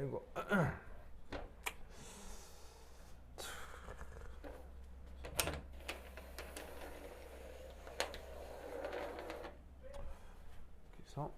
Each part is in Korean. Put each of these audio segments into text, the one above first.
아이고. 그래서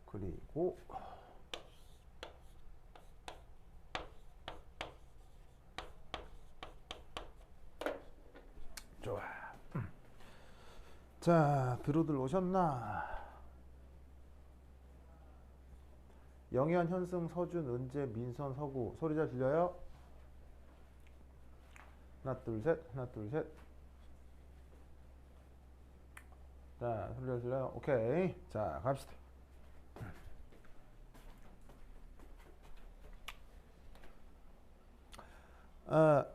그리고 좋아. 자, 들어들 오셨나? 영현, 현승, 서준, 은재, 민선, 서구. 소리 잘 들려요? 하나, 둘, 셋. 하나, 둘, 셋. 자, 소리 잘 들려요? 오케이. 자, 갑시다.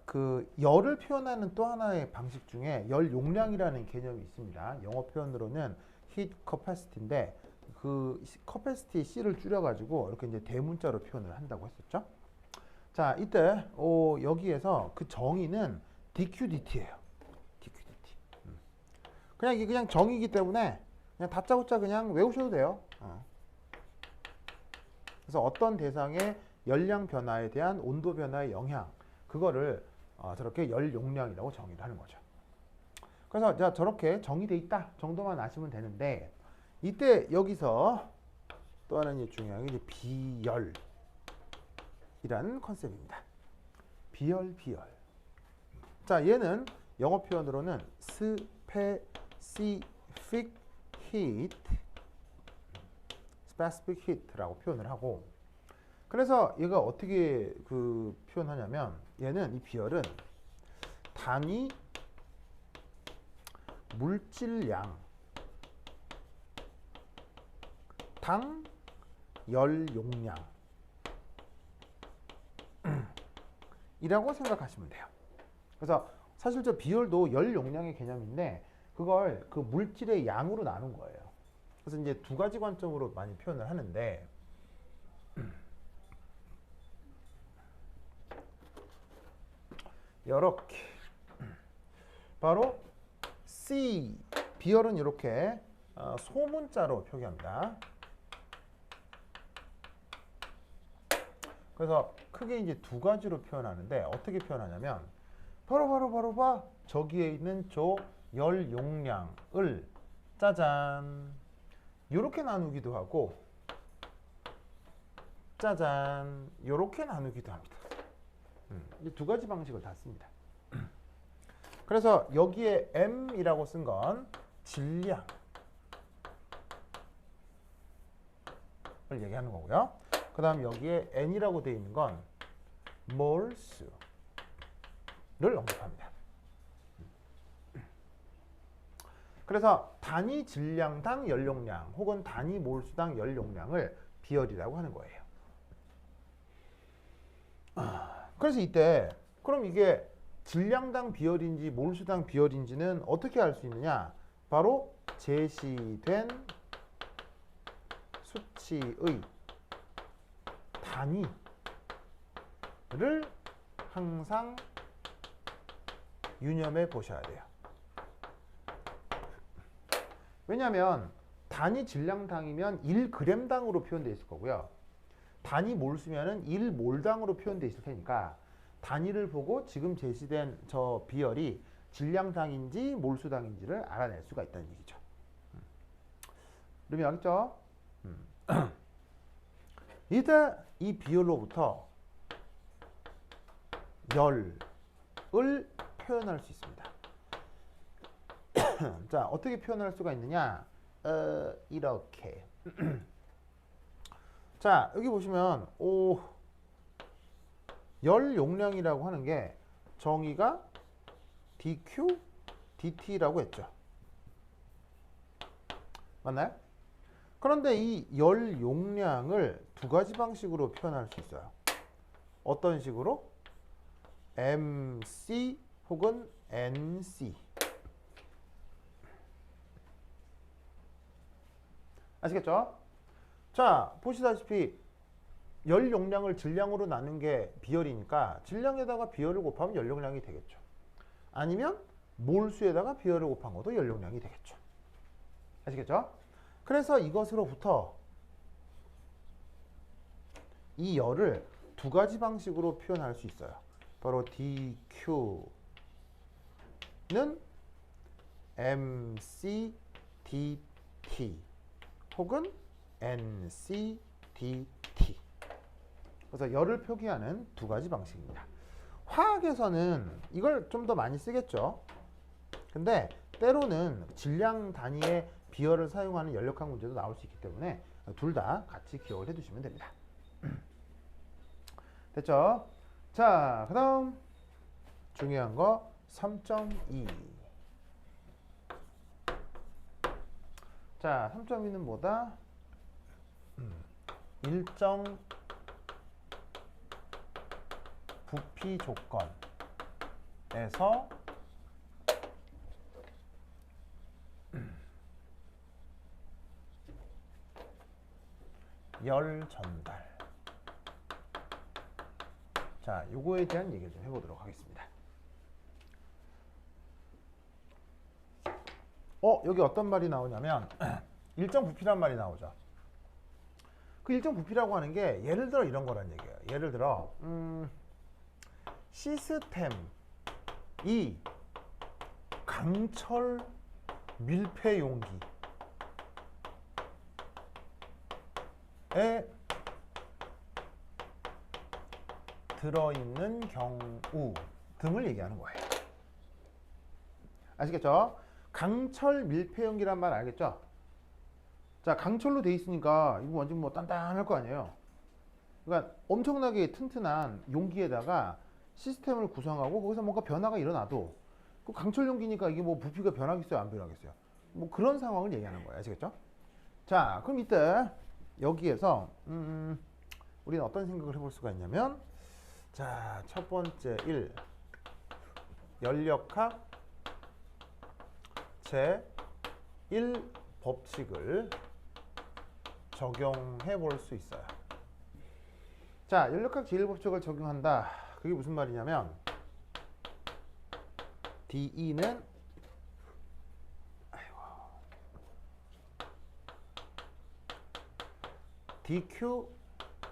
그 열을 표현하는 또 하나의 방식 중에 열 용량이라는 개념이 있습니다. 영어 표현으로는 heat capacity인데 그 capacity C를 줄여가지고 이렇게 이제 대문자로 표현을 한다고 했었죠. 자, 이때 여기에서 그 정의는 DQDT예요. DQDT. 그냥 이게 그냥 정의이기 때문에 그냥 다짜고짜 그냥 외우셔도 돼요. 그래서 어떤 대상의 열량 변화에 대한 온도 변화의 영향, 그거를 저렇게 열 용량이라고 정의를 하는 거죠. 그래서 자, 저렇게 정의돼 있다 정도만 아시면 되는데, 이때 여기서 또 하나는 중요한 게 비열이라는 컨셉입니다. 비열. 자, 얘는 영어 표현으로는 specific heat라고 표현을 하고, 그래서 얘가 어떻게 그 표현하냐면, 얘는 이 비열은 단위 물질량 당 열 용량 이라고 생각하시면 돼요. 그래서 사실 저 비열도 열 용량의 개념인데 그걸 그 물질의 양으로 나눈 거예요. 그래서 이제 두 가지 관점으로 많이 표현을 하는데, 이렇게 바로 C 비열은 이렇게 소문자로 표기합니다. 그래서 크게 이제 두 가지로 표현하는데, 어떻게 표현하냐면 바로 저기에 있는 저 열 용량을 짜잔 이렇게 나누기도 하고, 짜잔 이렇게 나누기도 합니다. 이 두 가지 방식을 다 씁니다. 그래서 여기에 M이라고 쓴 건 질량을 얘기하는 거고요. 그 다음 여기에 N이라고 되어 있는 건 몰수를 언급합니다. 그래서 단위 질량당 연용량 혹은 단위 몰수당 연용량을 비열이라고 하는 거예요. 그래서 이때 그럼 이게 질량당 비열인지 몰수당 비열인지는 어떻게 알 수 있느냐? 바로 제시된 수치의 단위를 항상 유념해 보셔야 돼요. 왜냐하면 단위 질량당이면 1g당으로 표현되어 있을 거고요. 단위 몰수면은 1몰당으로 표현되어 있을 테니까 단위를 보고 지금 제시된 저 비열이 질량당인지 몰수당인지를 알아낼 수가 있다는 얘기죠. 그러면 알겠죠? 이때 이 비열로부터 열을 표현할 수 있습니다. 자, 어떻게 표현할 수가 있느냐? 이렇게. 자, 여기 보시면 열 용량이라고 하는 게 정의가 dq dt라고 했죠. 맞나요? 그런데 이 열 용량을 두 가지 방식으로 표현할 수 있어요. 어떤 식으로? mc 혹은 nc. 아시겠죠? 자, 보시다시피 열 용량을 질량으로 나눈 게 비열이니까 질량에다가 비열을 곱하면 열 용량이 되겠죠. 아니면 몰수에다가 비열을 곱한 것도 열 용량이 되겠죠. 아시겠죠? 그래서 이것으로부터 이 열을 두 가지 방식으로 표현할 수 있어요. 바로 dq는 mc dt 혹은 nc dt. 그래서 열을 표기하는 두 가지 방식입니다. 화학에서는 이걸 좀 더 많이 쓰겠죠. 근데 때로는 질량 단위의 비열을 사용하는 연력학 문제도 나올 수 있기 때문에 둘 다 같이 기억을 해두시면 됩니다. 됐죠? 자, 그 다음 중요한 거 3.2. 자, 3.2는 뭐다? 일정 부피 조건에서 열 전달. 자, 요거에 대한 얘기를 좀 해보도록 하겠습니다. 여기 어떤 말이 나오냐면 일정 부피란 말이 나오죠. 그 일정 부피라고 하는 게 예를 들어 이런 거란 얘기예요. 예를 들어 시스템이 강철 밀폐 용기에 들어있는 경우 등을 얘기하는 거예요. 아시겠죠? 강철 밀폐 용기란 말 알겠죠? 자, 강철로 돼 있으니까 이거 완전 뭐 단단할 거 아니에요. 그러니까 엄청나게 튼튼한 용기에다가 시스템을 구성하고 거기서 뭔가 변화가 일어나도 그 강철 용기니까 이게 뭐 부피가 변하겠어요, 안 변하겠어요? 뭐 그런 상황을 얘기하는 거예요. 아시겠죠? 자, 그럼 이때 여기에서 우리는 어떤 생각을 해볼 수가 있냐면, 자, 첫 번째 1 연력학 제1 법칙을 적용해 볼 수 있어요. 자, 연력학 제1법칙을 적용한다. 그게 무슨 말이냐면 DE는 DQ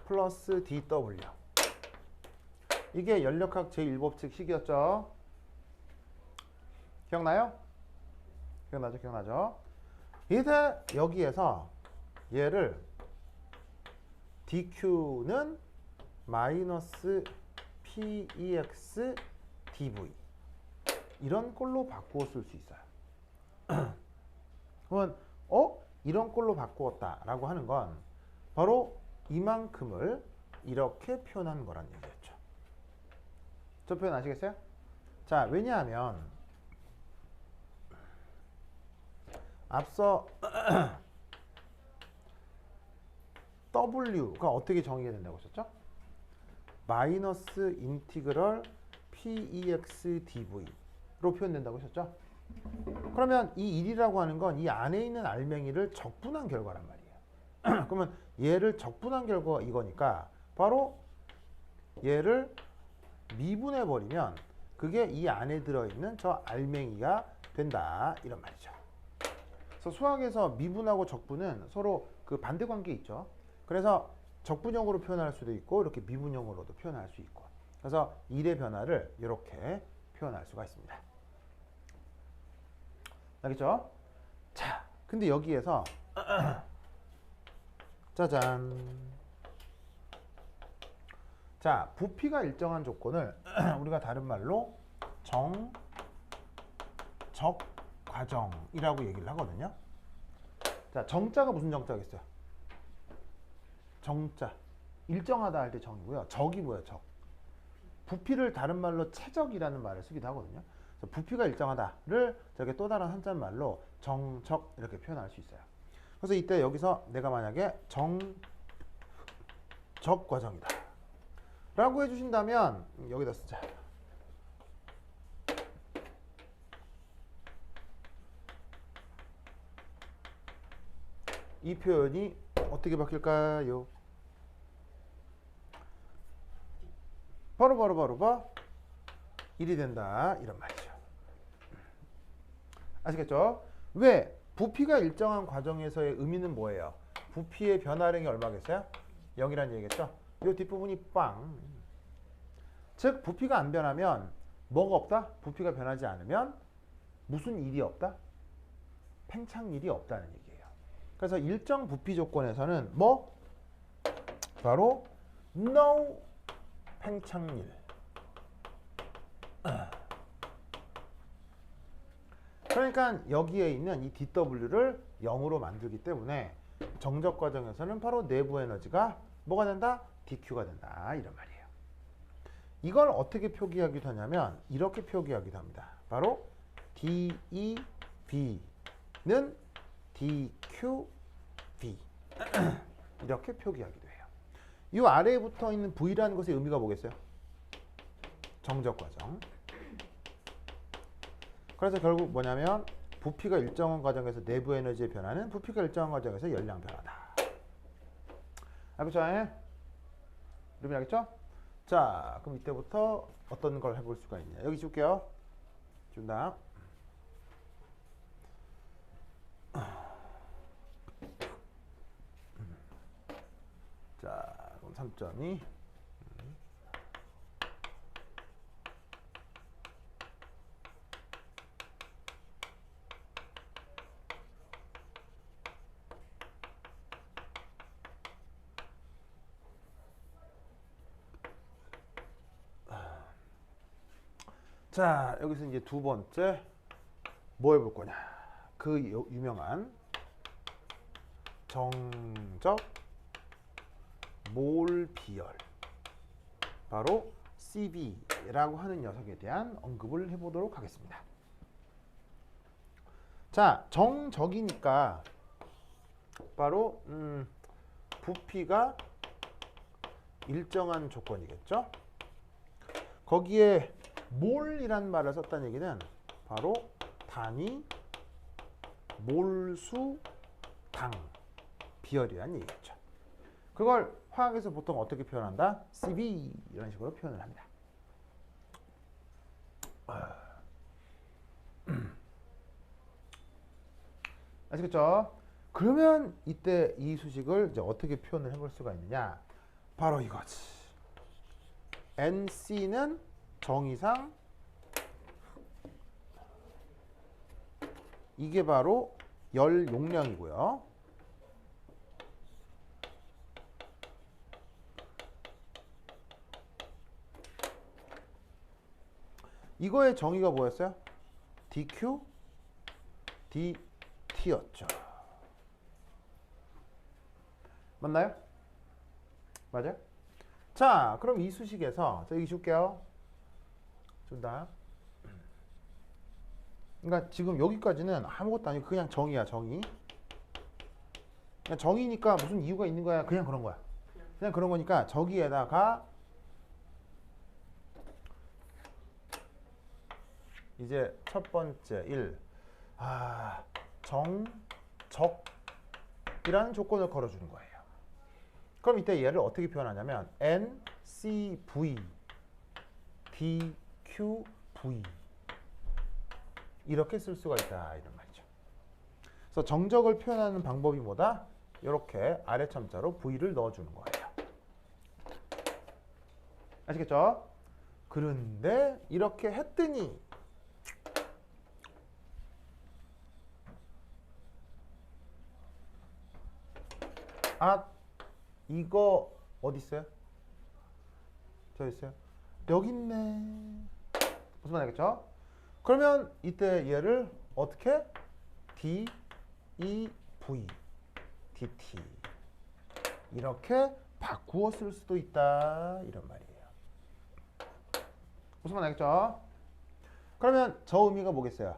플러스 DW. 이게 연력학 제1법칙 식이었죠. 기억나요? 기억나죠? 이제 여기에서 얘를 DQ는 마이너스 PEX DV 이런 꼴로 바꾸어 쓸 수 있어요. 그러면 이런 꼴로 바꾸었다 라고 하는 건 바로 이만큼을 이렇게 표현한 거란 얘기였죠. 저 표현 아시겠어요? 자, 왜냐하면 앞서 W가 어떻게 정의가 된다고 하셨죠? 마이너스 인티그럴 PEX DV로 표현된다고 하셨죠? 그러면 이 1이라고 하는 건 이 안에 있는 알맹이를 적분한 결과란 말이에요. 그러면 얘를 적분한 결과가 이거니까 바로 얘를 미분해 버리면 그게 이 안에 들어있는 저 알맹이가 된다 이런 말이죠. 그래서 수학에서 미분하고 적분은 서로 그 반대 관계 있죠. 그래서 적분형으로 표현할 수도 있고 이렇게 미분형으로도 표현할 수 있고, 그래서 1의 변화를 이렇게 표현할 수가 있습니다. 알겠죠? 자, 근데 여기에서 짜잔. 자, 부피가 일정한 조건을 우리가 다른 말로 정적과정이라고 얘기를 하거든요. 자, 정자가 무슨 정자겠어요? 정자. 일정하다 할 때 정이고요. 적이 뭐예요? 적. 부피를 다른 말로 체적이라는 말을 쓰기도 하거든요. 부피가 일정하다를 저게 또 다른 한자말로 정적 이렇게 표현할 수 있어요. 그래서 이때 여기서 내가 만약에 정적 과정이다 라고 해주신다면 여기다 쓰자. 이 표현이 어떻게 바뀔까요? 바로 일이 된다 이런 말이죠. 아시겠죠? 왜? 부피가 일정한 과정에서의 의미는 뭐예요? 부피의 변화량이 얼마겠어요? 0이라는 얘기겠죠? 이 뒷부분이 빵. 즉 부피가 안 변하면 뭐가 없다? 부피가 변하지 않으면 무슨 일이 없다? 팽창일이 없다는 얘기예요. 그래서 일정 부피 조건에서는 뭐? 바로 no 팽창일. 그러니까 여기에 있는 이 dW를 0으로 만들기 때문에 정적 과정에서는 바로 내부 에너지가 뭐가 된다? dQ가 된다 이런 말이에요. 이걸 어떻게 표기하기도 하냐면 이렇게 표기하기도 합니다. 바로 DEV는 DQV 이렇게 표기하기도 해요. 이 아래에 붙어 있는 V라는 것의 의미가 뭐겠어요? 정적 과정. 그래서 결국 뭐냐면 부피가 일정한 과정에서 내부 에너지의 변화는 부피가 일정한 과정에서 열량 변화다. 알겠죠? 여러분 알겠죠? 자, 그럼 이때부터 어떤 걸 해볼 수가 있냐? 여기 줄게요. 준다. 자, 그럼 3점이 자, 여기서 이제 두 번째 뭐 해볼 거냐? 그 유명한 정적 몰 비열 바로 CV라고 하는 녀석에 대한 언급을 해보도록 하겠습니다. 자, 정적이니까 바로 부피가 일정한 조건이겠죠? 거기에 몰이란 말을 썼다는 얘기는 바로 단위 몰수 당 비열이라는 얘기겠죠. 그걸 화학에서 보통 어떻게 표현한다? CV 이런 식으로 표현을 합니다. 아시겠죠? 그러면 이때 이 수식을 이제 어떻게 표현을 해볼 수가 있느냐? 바로 이거지. NC는 정의상 이게 바로 열 용량이고요. 이거의 정의가 뭐였어요? dQ, dT였죠. 맞나요? 맞아요? 자, 그럼 이 수식에서 자, 여기 줄게요. 준다. 그러니까 지금 여기까지는 아무것도 아니고 그냥 정의야, 정의. 그냥 정의니까 무슨 이유가 있는 거야? 그냥 그런 거야. 그냥 그런 거니까 저기에다가 이제 첫 번째 1. 정적이라는 조건을 걸어주는 거예요. 그럼 이때 얘를 어떻게 표현하냐면 NCV, DQV 이렇게 쓸 수가 있다 이런 말이죠. 그래서 정적을 표현하는 방법이 뭐다? 이렇게 아래 첨자로 V를 넣어주는 거예요. 아시겠죠? 그런데 이렇게 했더니 이거 어디 있어요? 저 있어요? 여기 있네. 무슨 말 알겠죠? 그러면 이때 얘를 어떻게? D, E, V, DT 이렇게 바꾸어 쓸 수도 있다 이런 말이에요. 무슨 말 알겠죠? 그러면 저 의미가 뭐겠어요?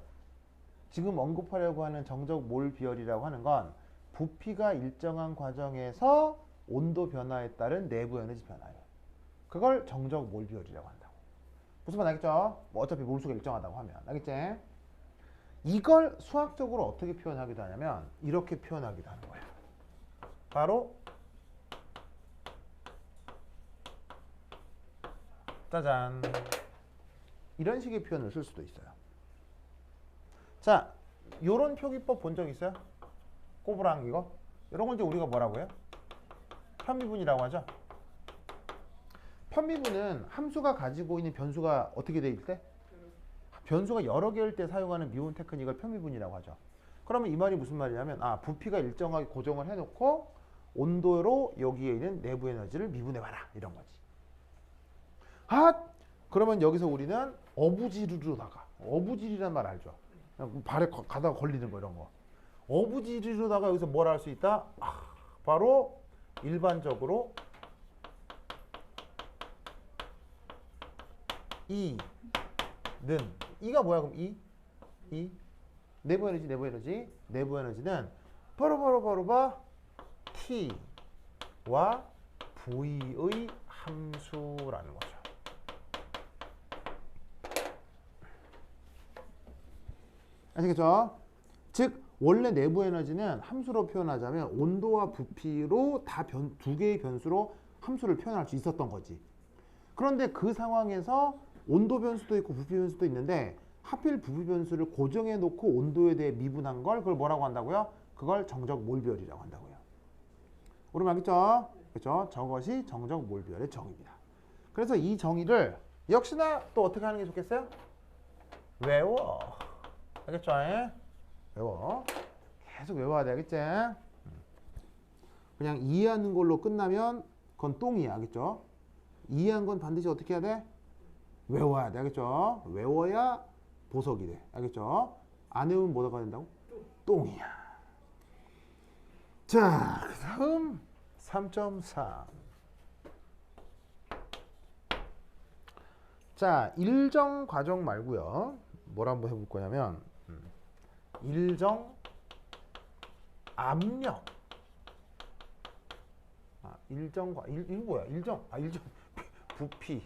지금 언급하려고 하는 정적 몰 비율이라고 하는 건 부피가 일정한 과정에서 온도 변화에 따른 내부 에너지 변화예요. 그걸 정적 몰 비율이라고 한다고. 무슨 말 알겠죠? 뭐 어차피 몰수가 일정하다고 하면. 알겠지? 이걸 수학적으로 어떻게 표현하기도 하냐면 이렇게 표현하기도 하는 거야. 바로 짜잔, 이런 식의 표현을 쓸 수도 있어요. 자, 요런 표기법 본 적 있어요? 꼬부랑 이거? 이런 걸 이제 우리가 뭐라고 해요? 편미분이라고 하죠. 편미분은 함수가 가지고 있는 변수가 어떻게 돼 있을 때? 변수가 여러 개일 때 사용하는 미분 테크닉을 편미분이라고 하죠. 그러면 이 말이 무슨 말이냐면 부피가 일정하게 고정을 해놓고 온도로 여기에 있는 내부 에너지를 미분해봐라, 이런 거지. 그러면 여기서 우리는 어부지리로다가, 어부지리란 말 알죠? 발에 가다가 걸리는 거, 이런 거. 어부지리로다가 여기서 뭘 할 수 있다? 바로 일반적으로 E는, E가 뭐야 그럼? E? 내부 에너지, 내부 에너지. 내부 에너지는 바로 T와 V의 함수라는 거죠. 아시겠죠? 즉 원래 내부 에너지는 함수로 표현하자면 온도와 부피로 다 두 개의 변수로 함수를 표현할 수 있었던 거지. 그런데 그 상황에서 온도 변수도 있고 부피 변수도 있는데 하필 부피 변수를 고정해 놓고 온도에 대해 미분한 걸 그걸 뭐라고 한다고요? 그걸 정적 몰 비율이라고 한다고요. 우리 알겠죠? 그렇죠? 저것이 정적 몰 비율의 정의입니다. 그래서 이 정의를 역시나 또 어떻게 하는 게 좋겠어요? 외워. 알겠죠? 외워. 계속 외워야 돼. 알겠지? 그냥 이해하는 걸로 끝나면 그건 똥이야. 알겠죠? 이해한 건 반드시 어떻게 해야 돼? 외워야 돼. 알겠죠? 외워야 보석이 돼. 알겠죠? 안 외우면 뭐가 된다고? 똥이야. 자, 그 다음 3.3. 자, 일정 과정 말고요. 뭘 한번 해볼 거냐면 일정 압력. 이거 뭐야? 일정 부피.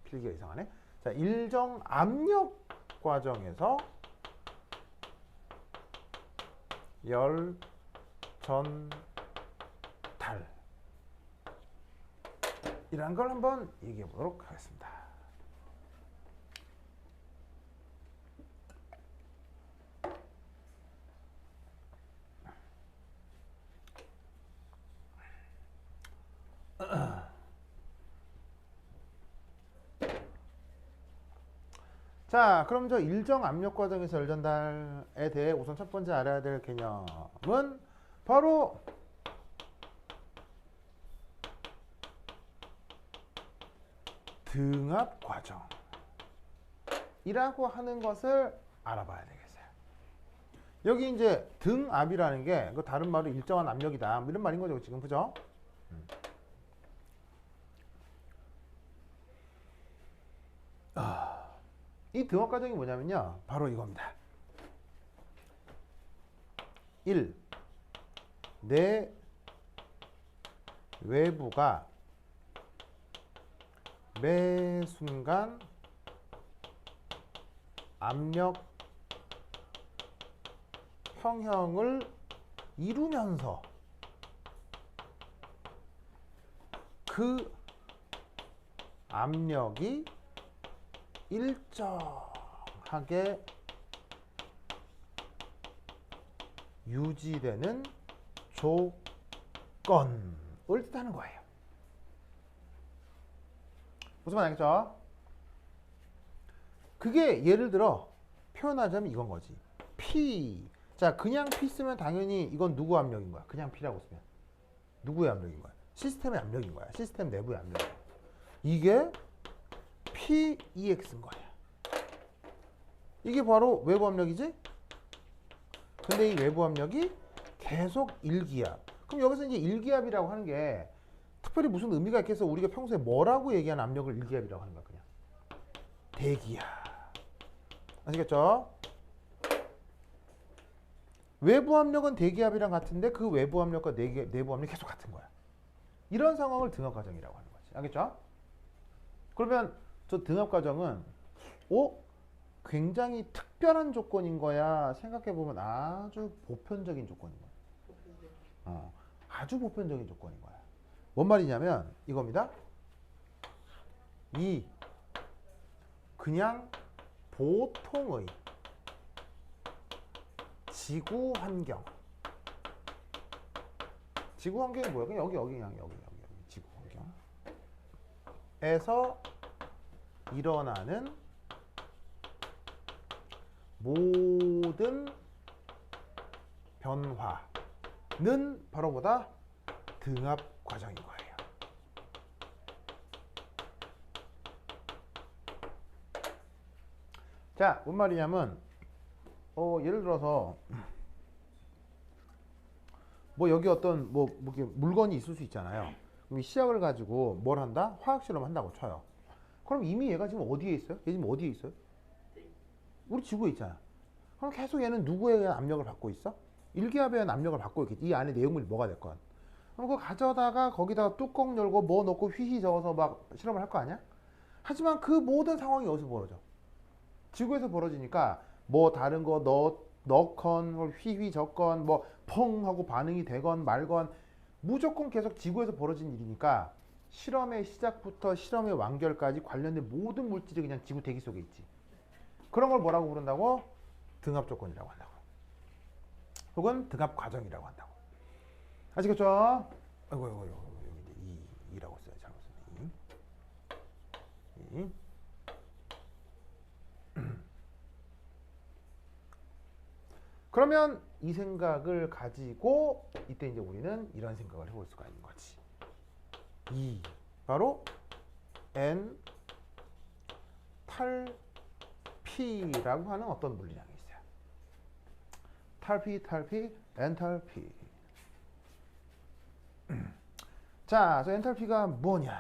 필기가 이상하네. 자, 일정 압력 과정에서 열 전달 이란 걸 한번 얘기해 보도록 하겠습니다. 자, 그럼 저 일정 압력 과정에서 열 전달에 대해 우선 첫 번째 알아야 될 개념은 바로 등압 과정이라고 하는 것을 알아봐야 되겠어요. 여기 이제 등압이라는 게 그 다른 말로 일정한 압력이다, 뭐 이런 말인 거죠, 지금. 그죠? 이 등압 과정이 뭐냐면요, 바로 이겁니다. 1. 내 외부가 매 순간 압력 평형을 이루면서 그 압력이 일정하게 유지되는 조건을 뜻하는 거예요. 무슨 말 알겠죠? 그게 예를 들어 표현하자면 이건 거지. P. 자, 그냥 P 쓰면 당연히 이건 누구 압력인 거야? 그냥 P라고 쓰면 누구의 압력인 거야? 시스템의 압력인 거야. 시스템 내부의 압력이야. 이게 PEX인 거야. 이게 바로 외부 압력이지? 근데 이 외부 압력이 계속 일기압. 그럼 여기서 이제 일기압이라고 하는 게 특별히 무슨 의미가 있겠어? 우리가 평소에 뭐라고 얘기하는 압력을 일기압이라고 하는 거야? 그냥 대기압. 아시겠죠? 외부 압력은 대기압이랑 같은데 그 외부 압력과 내부 압력이 계속 같은 거야. 이런 상황을 등압 과정이라고 하는 거지. 알겠죠? 그러면 저 등압 과정은 굉장히 특별한 조건인 거야? 생각해 보면 아주 보편적인 조건인 거야. 아주 보편적인 조건인 거야. 뭔 말이냐면 이겁니다. 이 그냥 보통의 지구 환경. 지구 환경이 뭐야? 그냥 여기 그냥 여기 지구 환경에서 일어나는 모든 변화는 바로 뭐다? 등압 과정인 거예요. 자, 뭔 말이냐면 예를 들어서 뭐 여기 어떤 뭐 이렇게 물건이 있을 수 있잖아요. 그럼 이 시약을 가지고 뭘 한다? 화학 실험을 한다고 쳐요. 그럼 이미 얘가 지금 어디에 있어요? 얘 지금 어디에 있어요? 우리 지구에 있잖아. 그럼 계속 얘는 누구에 의한 압력을 받고 있어? 일기압에 의한 압력을 받고 있겠지. 이 안에 내용물이 뭐가 됐건. 그럼 그거 가져다가 거기다가 뚜껑 열고 뭐 넣고 휘휘 저어서 막 실험을 할 거 아니야? 하지만 그 모든 상황이 어디서 벌어져? 지구에서 벌어지니까 뭐 다른 거 넣건 휘휘 저건 뭐 펑 하고 반응이 되건 말건 무조건 계속 지구에서 벌어진 일이니까 실험의 시작부터 실험의 완결까지 관련된 모든 물질이 그냥 지구 대기 속에 있지. 그런 걸 뭐라고 부른다고? 등압 조건이라고 한다고. 혹은 등압 과정이라고 한다고. 아시겠죠? 아이고 여기 이제 이라고 써요. 잘못 썼네. 이. 그러면 이 생각을 가지고 이때 이제 우리는 이런 생각을 해볼 수가 있는 거지. 이 바로 엔탈피라고 하는 어떤 물리량이 있어요. 탈피, 엔탈피. 자, 그래서 엔탈피가 뭐냐?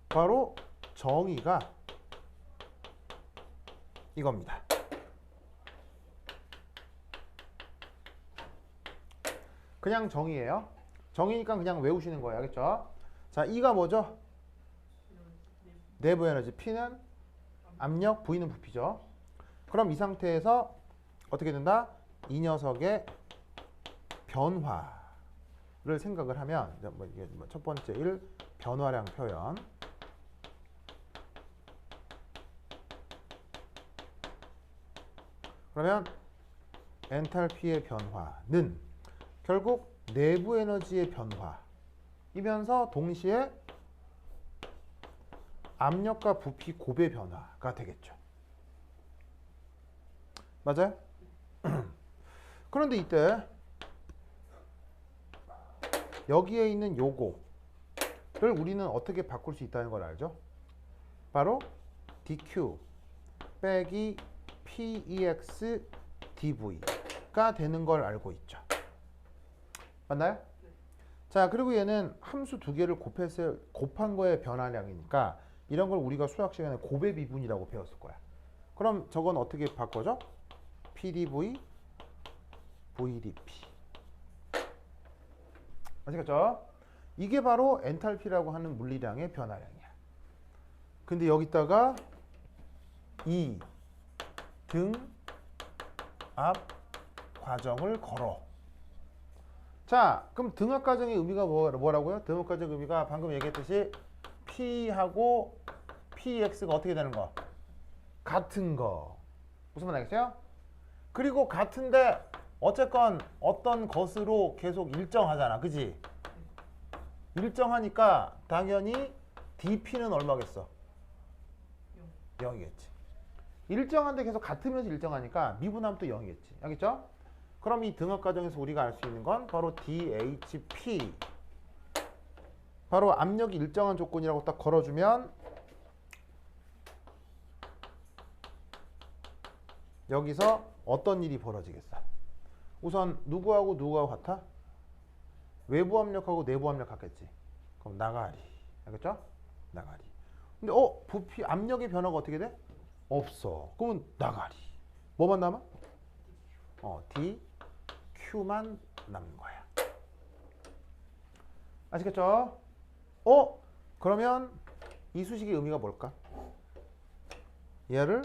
바로 정의가 이겁니다. 그냥 정의예요. 정의니까 그냥 외우시는 거예요. 알겠죠? 자, E가 뭐죠? 내부 에너지. P는 압력, V는 부피죠. 그럼 이 상태에서 어떻게 된다? 이 녀석의 변화를 생각을 하면 이게 첫 번째 1 변화량 표현. 그러면 엔탈피의 변화는 결국 내부 에너지의 변화이면서 동시에 압력과 부피 곱의 변화가 되겠죠. 맞아요? 그런데 이때 여기에 있는 요거를 우리는 어떻게 바꿀 수 있다는 걸 알죠? 바로 dq 빼기 pex dv가 되는 걸 알고 있죠. 맞나요? 자, 그리고 얘는 함수 두 개를 곱한 거의 변화량이니까 이런 걸 우리가 수학 시간에 곱의 미분이라고 배웠을 거야. 그럼 저건 어떻게 바꿔줘? pdv, vdp. 아시겠죠? 이게 바로 엔탈피라고 하는 물리량의 변화량이야. 근데 여기다가 이 등압 과정을 걸어. 자, 그럼 등압 과정의 의미가 뭐라고요? 등압 과정의 의미가 방금 얘기했듯이 P하고 PX가 어떻게 되는 거? 같은 거. 무슨 말 알겠어요? 그리고 같은데 어쨌건 어떤 것으로 계속 일정하잖아. 그지? 일정하니까 당연히 DP는 얼마겠어? 0이겠지. 일정한데 계속 같으면서 일정하니까 미분하면 또 0이겠지. 알겠죠? 그럼 이 등압 과정에서 우리가 알 수 있는 건 바로 DHP. 바로 압력이 일정한 조건이라고 딱 걸어주면 여기서 어떤 일이 벌어지겠어? 우선 누구하고 같아? 외부 압력하고 내부 압력 같겠지. 그럼 나가리. 알겠죠? 나가리. 근데 부피 압력의 변화가 어떻게 돼? 없어. 그러면 나가리. 뭐만 남아? dq만 남는 거야. 아시겠죠? 그러면 이 수식의 의미가 뭘까? 얘를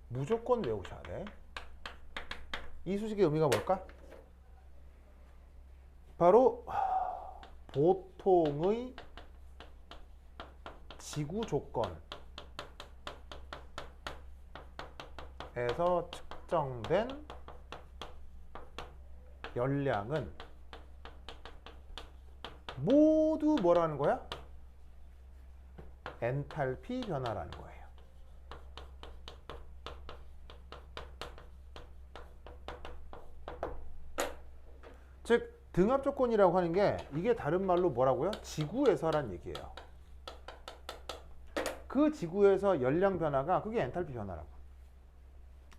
무조건 외우셔야 돼. 이 수식의 의미가 뭘까? 바로 보통의 지구 조건에서 측정된 열량은 모두 뭐라는 거야? 엔탈피 변화라는 거예요. 즉 등압 조건이라고 하는 게 이게 다른 말로 뭐라고요? 지구에서란 얘기예요. 그 지구에서 열량 변화가 그게 엔탈피 변화라고.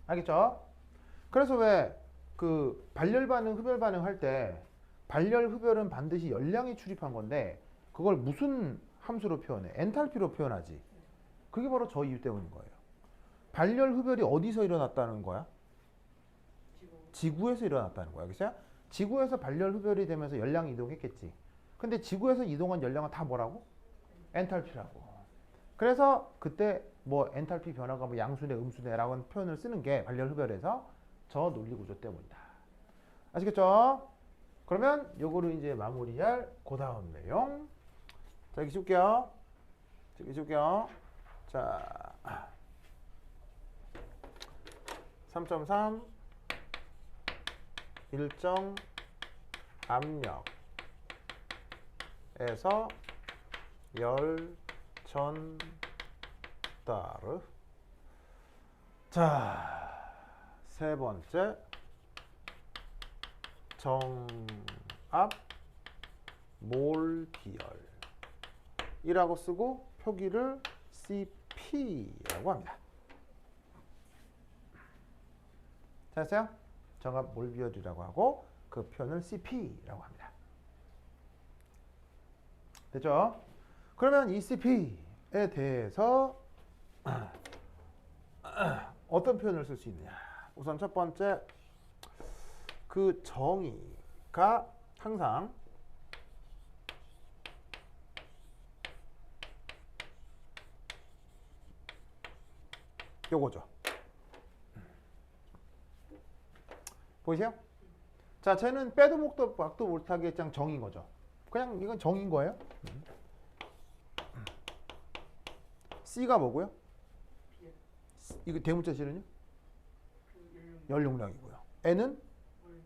알겠죠? 그래서 왜 그 발열 반응, 흡열 반응 할 때 발열, 흡열은 반드시 열량이 출입한 건데 그걸 무슨 함수로 표현해? 엔탈피로 표현하지. 그게 바로 저 이유 때문인 거예요. 발열, 흡열이 어디서 일어났다는 거야? 지구에서 일어났다는 거야. 그죠? 지구에서 발열, 흡열이 되면서 열량이 이동했겠지. 근데 지구에서 이동한 열량은 다 뭐라고? 엔탈피라고. 그래서 그때 뭐 엔탈피 변화가 뭐 양수네, 음수네라고 하는 표현을 쓰는 게 발열, 흡열에서 저 논리 구조 때문이다. 아시겠죠? 그러면 요거를 이제 마무리할 그 다음 내용. 자, 여기 칠게요. 여기 칠게요. 자, 3.3 일정 압력에서 열 전달을. 자, 세 번째 정압 몰비열이라고 쓰고 표기를 CP라고 합니다. 됐어요? 정압 몰비열이라고 하고 그 표현을 CP라고 합니다. 됐죠? 그러면 이 CP에 대해서 어떤 표현을 쓸 수 있느냐? 우선 첫 번째, 그 정의가 항상 요거죠. 보이세요? 자, 쟤는 빼도 목도 박도 못하게 그냥 정인 거죠. 그냥 이건 정인 거예요. C가 뭐고요? 이거 대문자 C는요? 열 용량이고요. N은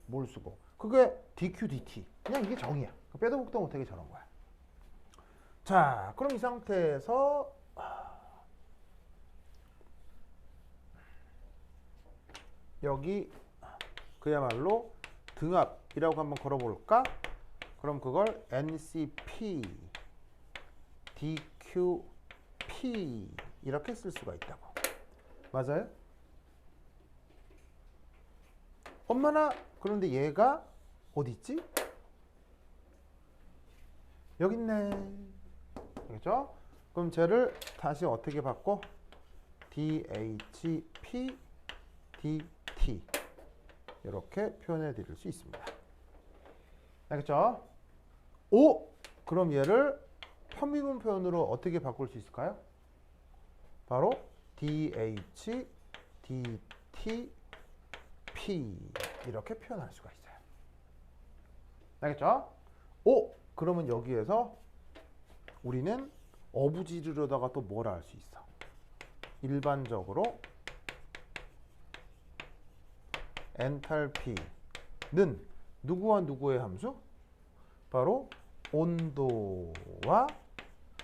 몰수고. 그게 dq dt. 그냥 이게 정이야. 빼도 목도 못하게 저런 거야. 자, 그럼 이 상태에서 여기 그야말로 등압이라고 한번 걸어볼까? 그럼 그걸 ncp dqp 이렇게 쓸 수가 있다고. 맞아요? 엄마나 그런데 얘가 어디 있지? 여기 있네. 알겠죠? 그럼 쟤를 다시 어떻게 바꿔? dhp dt 이렇게 표현해 드릴 수 있습니다. 알겠죠? 오! 그럼 얘를 편미분 표현으로 어떻게 바꿀 수 있을까요? 바로 dh dt p 이렇게 표현할 수가 있어요. 알겠죠? 오! 그러면 여기에서 우리는 어부지르려다가 또 뭐라 할 수 있어? 일반적으로 엔탈피는 누구와 누구의 함수? 바로 온도와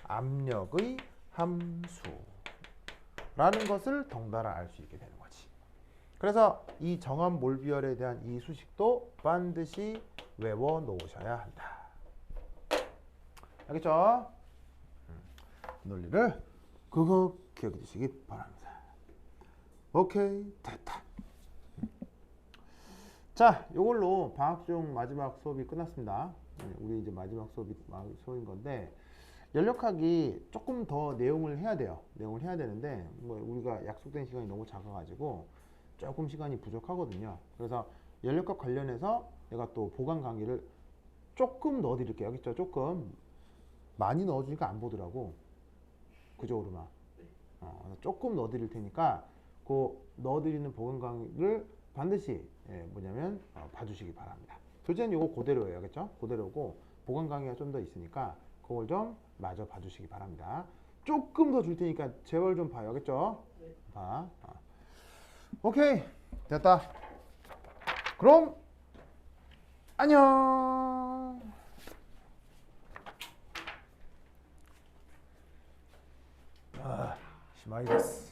압력의 함수라는 것을 덩달아 알 수 있게 되는 거지. 그래서 이 정압 몰비열에 대한 이 수식도 반드시 외워 놓으셔야 한다. 알겠죠? 논리를 그거 기억해 주시기 바랍니다. 오케이, 됐다. 자, 이걸로 방학 중 마지막 수업이 끝났습니다. 우리 이제 마지막 수업인 건데 연력학이 조금 더 내용을 해야 돼요. 내용을 해야 되는데 뭐 우리가 약속된 시간이 너무 작아가지고 조금 시간이 부족하거든요. 그래서 연력학 관련해서 내가 또 보강 강의를 조금 넣어드릴게요. 여기 있죠? 조금 많이 넣어주니까 안 보더라고. 그죠, 오르마? 조금 넣어드릴 테니까 그 넣어드리는 보강 강의를 반드시 뭐냐면 봐주시기 바랍니다. 교재는 요거 그대로예요. 그렇죠? 그대로고 보강 강의가 좀 더 있으니까 그걸 좀 마저 봐주시기 바랍니다. 조금 더 줄 테니까 제발 좀 봐요. 알겠죠? 봐. 오케이. 됐다. 그럼 안녕. 시마이 데스.